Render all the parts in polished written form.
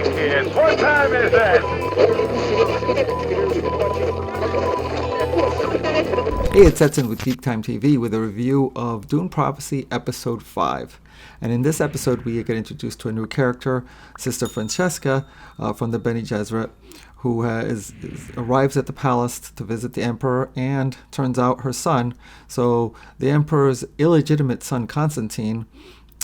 Hey kids, what time is it? Hey, it's Edson with GeekTime TV with a review of Dune Prophecy Episode 5. And in this episode, we get introduced to a new character, Sister Francesca from the Bene Gesserit, who arrives at the palace to visit the Emperor, and turns out her son, so the Emperor's illegitimate son Constantine,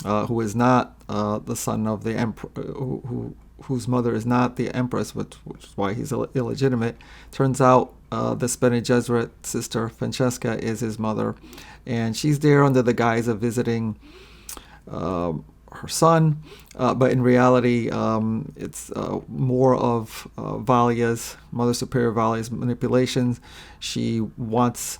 who is not the son of the Emperor, whose mother is not the Empress, which is why he's illegitimate. Turns out this Bene Gesserit sister, Francesca, is his mother, and she's there under the guise of visiting her son, but in reality, it's more of Mother Superior Valia's manipulations. She wants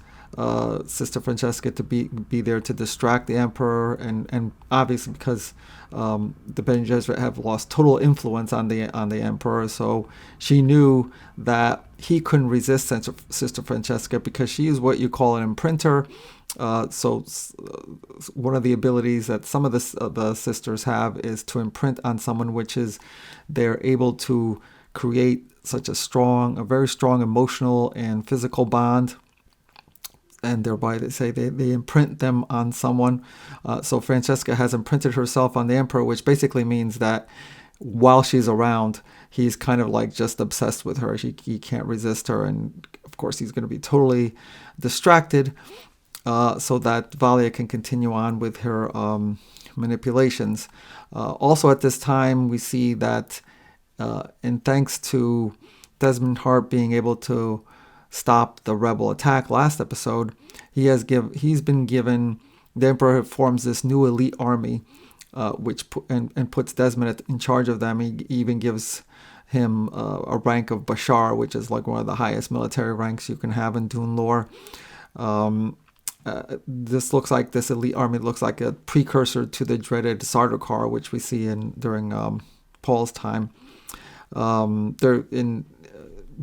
Sister Francesca to be there to distract the Emperor, and obviously because the Bene Gesserit have lost total influence on the Emperor, so she knew that he couldn't resist Sister Francesca because she is what you call an imprinter. So one of the abilities that some of the sisters have is to imprint on someone, which is they're able to create such a very strong emotional and physical bond, and thereby they say they imprint them on someone. So Francesca has imprinted herself on the Emperor, which basically means that while she's around, he's kind of like just obsessed with her. He can't resist her, and of course he's going to be totally distracted, so that Valia can continue on with her manipulations. Also at this time, we see that, and thanks to Desmond Hart being able to stop the rebel attack last episode, he's been given, the Emperor forms this new elite army, which puts Desmond in charge of them. He even gives him a rank of Bashar, which is like one of the highest military ranks you can have in Dune lore. This elite army looks like a precursor to the dreaded Sardaukar, which we see during Paul's time. They're in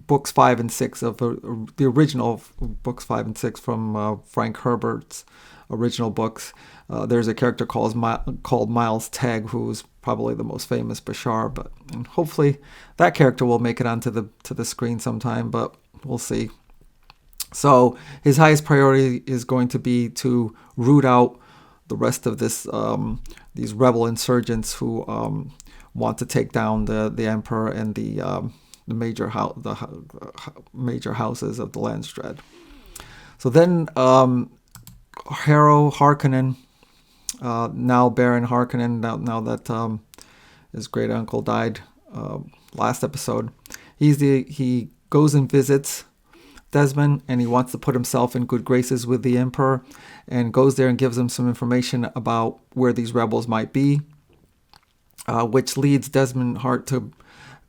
books 5 and 6 of the original books 5 and 6 from Frank Herbert's original books. There's a character called Miles Tegg, who's probably the most famous Bashar, and hopefully that character will make it onto the screen sometime, but we'll see. So his highest priority is going to be to root out the rest of these rebel insurgents who want to take down the Emperor and the major houses of the Landstread. So then Harkonnen, now Baron Harkonnen, now that his great uncle died last episode, he goes and visits Desmond, and he wants to put himself in good graces with the Emperor, and goes there and gives him some information about where these rebels might be, which leads Desmond Hart to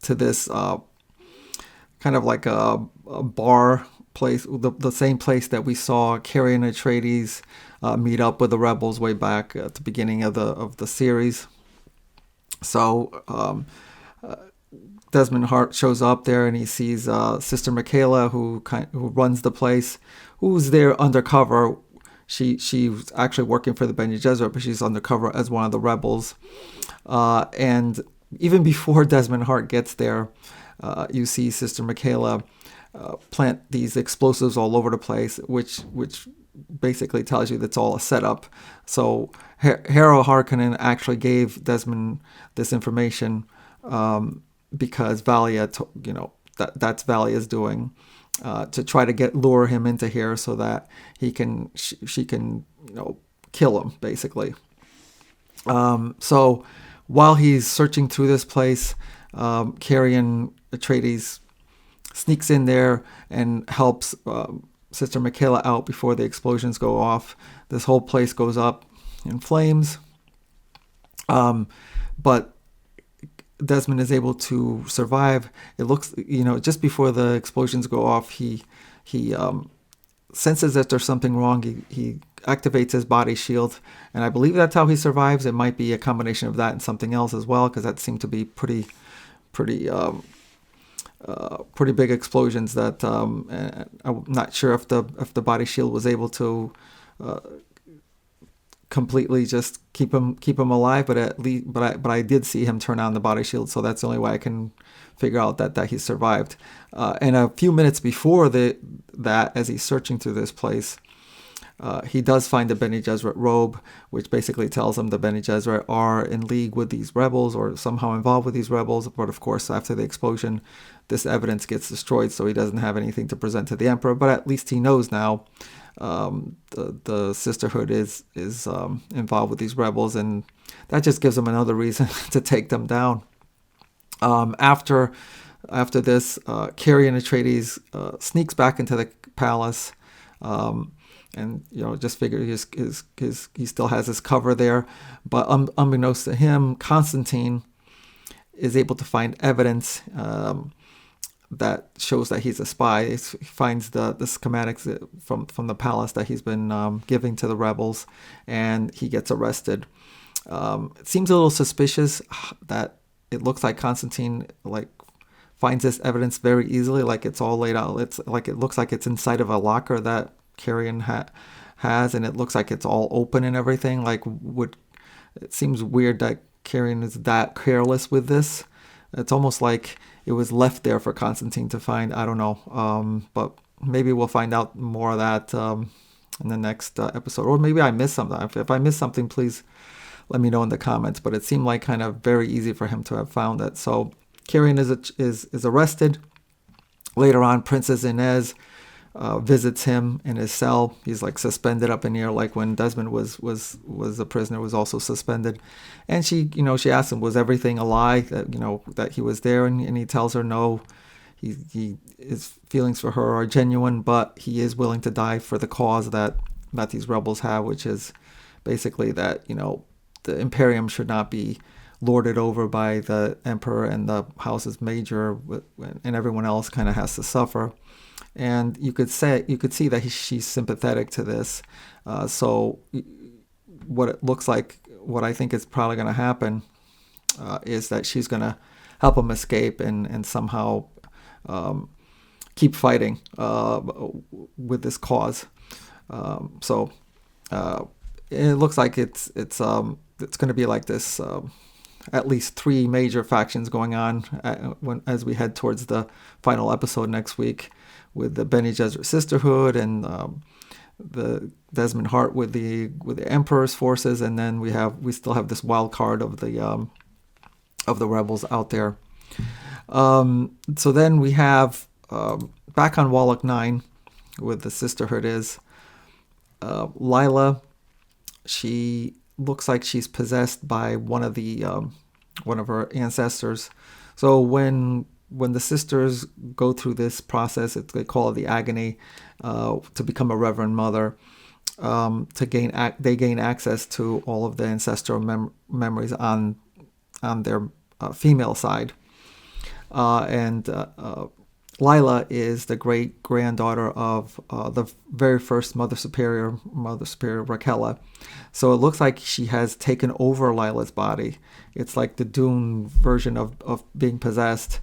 this kind of like a bar place, the same place that we saw Carrie and Atreides meet up with the rebels way back at the beginning of the series. So Desmond Hart shows up there, and he sees Sister Raquella, who runs the place, who's there undercover. She's actually working for the Bene Gesserit, but she's undercover as one of the rebels. And even before Desmond Hart gets there, you see Sister Raquella plant these explosives all over the place, which basically tells you that's all a setup. So Harrow Harkonnen actually gave Desmond this information because Valia, that's Valia's doing, to try to lure him into here so that she can kill him, basically. So while he's searching through this place, Carrion Atreides sneaks in there and helps Sister Raquella out before the explosions go off. This whole place goes up in flames, but Desmond is able to survive. It looks, just before the explosions go off, he senses that there's something wrong. He activates his body shield, and I believe that's how he survives. It might be a combination of that and something else as well, because that seemed to be pretty big explosions. That I'm not sure if the body shield was able to completely just keep him alive, but at least but I did see him turn on the body shield, so that's the only way I can figure out that he survived. And a few minutes before that, as he's searching through this place, he does find the Bene Gesserit robe, which basically tells him the Bene Gesserit are in league with these rebels or somehow involved with these rebels. But of course, after the explosion, this evidence gets destroyed, so he doesn't have anything to present to the Emperor. But at least he knows now the Sisterhood is involved with these rebels, and that just gives him another reason to take them down. After this, Carrion Atreides sneaks back into the palace. And just figure he still has his cover there, but unbeknownst to him, Constantine is able to find evidence that shows that he's a spy. He finds the schematics from the palace that he's been giving to the rebels, and he gets arrested. It seems a little suspicious that it looks like Constantine finds this evidence very easily, like it's all laid out. It looks like it's inside of a locker that Carrion has, and it looks like it's all open and everything. It seems weird that Carrion is that careless with this. It's almost like it was left there for Constantine to find. I don't know, but maybe we'll find out more of that in the next episode, or maybe I missed something. If I missed something, please let me know in the comments. But it seemed like kind of very easy for him to have found it. So Carrion is arrested. Later on, Princess Inez visits him in his cell. He's suspended up in the air, like when Desmond was a prisoner, was also suspended. And she asks him, was everything a lie, that he was there? And he tells her no. His feelings for her are genuine, but he is willing to die for the cause that these rebels have, which is basically that the Imperium should not be lorded over by the Emperor, and the houses major and everyone else kind of has to suffer. And you could see that she's sympathetic to this. So what it looks like, what I think is probably going to happen, is that she's going to help him escape and somehow keep fighting with this cause. So it looks like it's going to be like this. At least 3 major factions going on as we head towards the final episode next week, with the Bene Gesserit Sisterhood and the Desmond Hart with the Emperor's forces, and then we still have this wild card of the rebels out there. So then we have back on Wallach 9, with the Sisterhood is Lila. She looks like she's possessed by one of her ancestors. So when the sisters go through this process, they call it the agony, to become a Reverend Mother, they gain access to all of the ancestral memories on their female side, and Lila is the great granddaughter of the very first Mother Superior Raquella. So it looks like she has taken over Lila's body. It's like the Dune version of being possessed.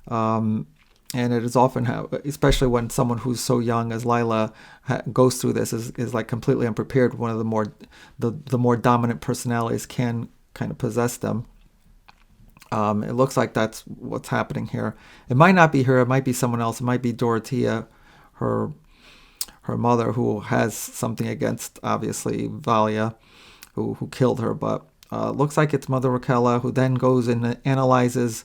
And it is often especially when someone who's so young as Lila goes through this, is like completely unprepared. One of the more dominant personalities can kind of possess them. It looks like that's what's happening here. It might not be her. It might be someone else. It might be Dorothea, her mother, who has something against, obviously, Valia, who killed her. But it looks like it's Mother Raquella, who then goes and analyzes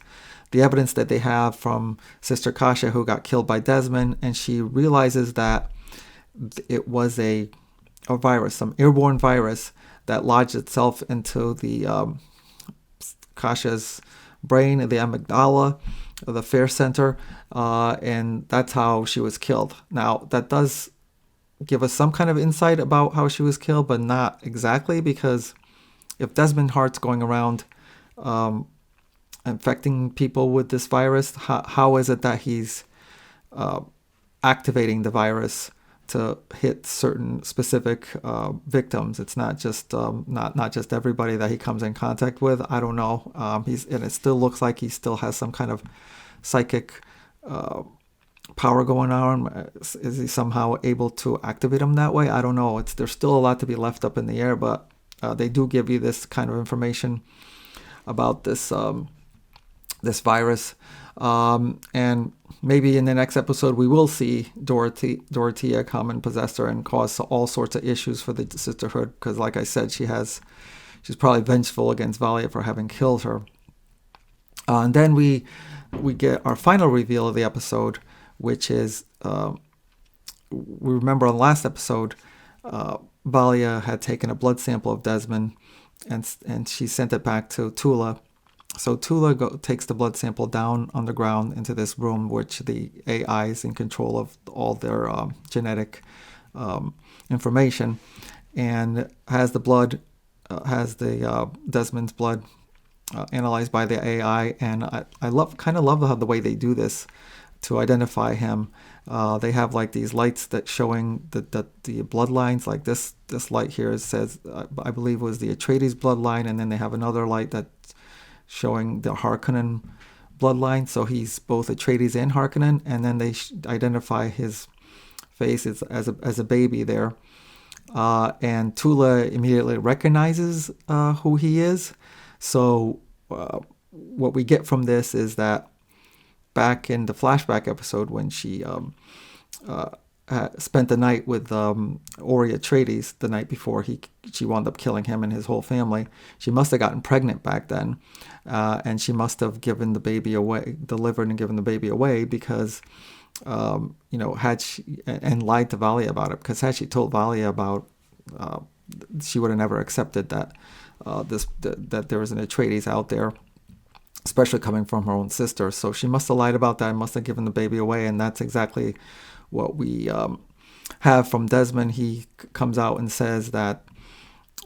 the evidence that they have from Sister Kasha, who got killed by Desmond, and she realizes that it was a virus, some airborne virus that lodged itself into the Kasha's brain, the amygdala, the fear center, and that's how she was killed. Now, that does give us some kind of insight about how she was killed, but not exactly, because if Desmond Hart's going around infecting people with this virus, how is it that he's activating the virus to hit certain specific victims? It's not just not just everybody that he comes in contact with. I don't know. And it still looks like he still has some kind of psychic power going on. Is he somehow able to activate them that way? I don't know. There's still a lot to be left up in the air, but they do give you this kind of information about this this virus. And maybe in the next episode we will see Dorothea come and possess her and cause all sorts of issues for the Sisterhood, because like I said, she's probably vengeful against Valia for having killed her. And then we get our final reveal of the episode, which is we remember on the last episode, Valia had taken a blood sample of Desmond and she sent it back to Tula. So Tula takes the blood sample down underground into this room, which the AI is in control of all their genetic information, and has the blood, Desmond's blood analyzed by the AI. And I kind of love how the way they do this to identify him. They have like these lights that showing the bloodlines. Like this light here says, I believe was the Atreides bloodline, and then they have another light that's showing the Harkonnen bloodline. So he's both Atreides and Harkonnen, and then they identify his face as a baby there. And Tula immediately recognizes who he is. So what we get from this is that back in the flashback episode, when she spent the night with Ori Atreides the night before she wound up killing him and his whole family, she must have gotten pregnant back then, and she must have given the baby away, delivered and given the baby away, because had she and lied to Valia about it, because had she told Valia about, she would have never accepted that that there was an Atreides out there, especially coming from her own sister. So she must have lied about that and must have given the baby away, and that's exactly what we have from Desmond. He comes out and says that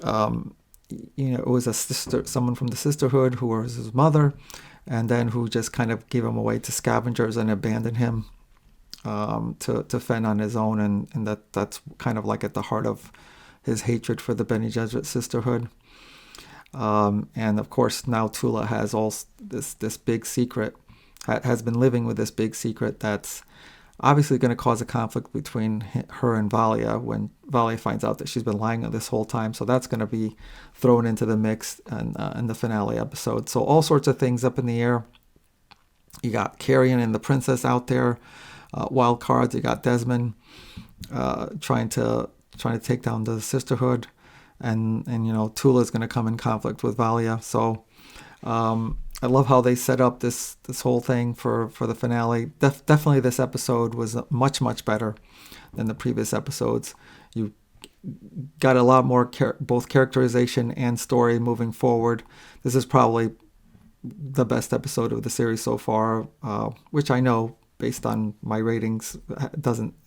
it was someone from the Sisterhood who was his mother, and then who just kind of gave him away to scavengers and abandoned him to fend on his own, and that's kind of like at the heart of his hatred for the Bene Gesserit Sisterhood. And of course now Tula has all this big secret, has been living with this big secret that's obviously going to cause a conflict between her and Valia when Valia finds out that she's been lying this whole time. So that's going to be thrown into the mix in the finale episode. So all sorts of things up in the air. You got Carrion and the princess out there, wild cards. You got Desmond trying to take down the Sisterhood, and Tula's going to come in conflict with Valia. So I love how they set up this whole thing for the finale. Definitely this episode was much, much better than the previous episodes. You got a lot more both characterization and story moving forward. This is probably the best episode of the series so far, which I know based on my ratings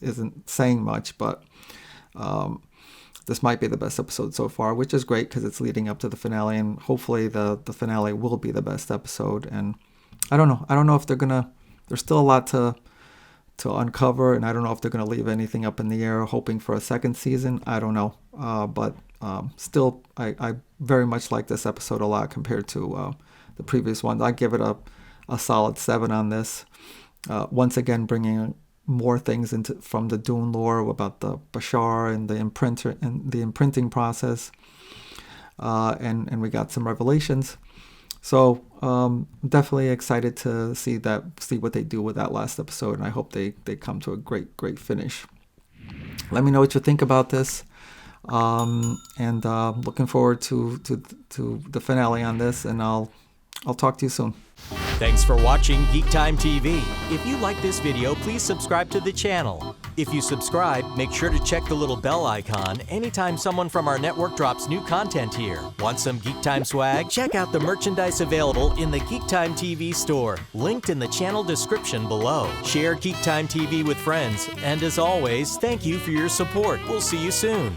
isn't saying much, but this might be the best episode so far, which is great because it's leading up to the finale, and hopefully the finale will be the best episode. And I don't know if there's still a lot to uncover, and I don't know if they're going to leave anything up in the air hoping for a second season. I don't know, but still I very much like this episode a lot compared to the previous ones. I give it a solid 7 on this. Once again, bringing more things from the Dune lore about the Bashar and the imprinter and the imprinting process, and we got some revelations. So definitely excited to see what they do with that last episode, and I hope they come to a great finish. Let me know what you think about this, and looking forward to the finale on this, and I'll talk to you soon. Thanks for watching GeekTime TV. If you like this video, please subscribe to the channel. If you subscribe, make sure to check the little bell icon anytime someone from our network drops new content here. Want some GeekTime swag? Check out the merchandise available in the GeekTime TV store, linked in the channel description below. Share GeekTime TV with friends, and as always, thank you for your support. We'll see you soon.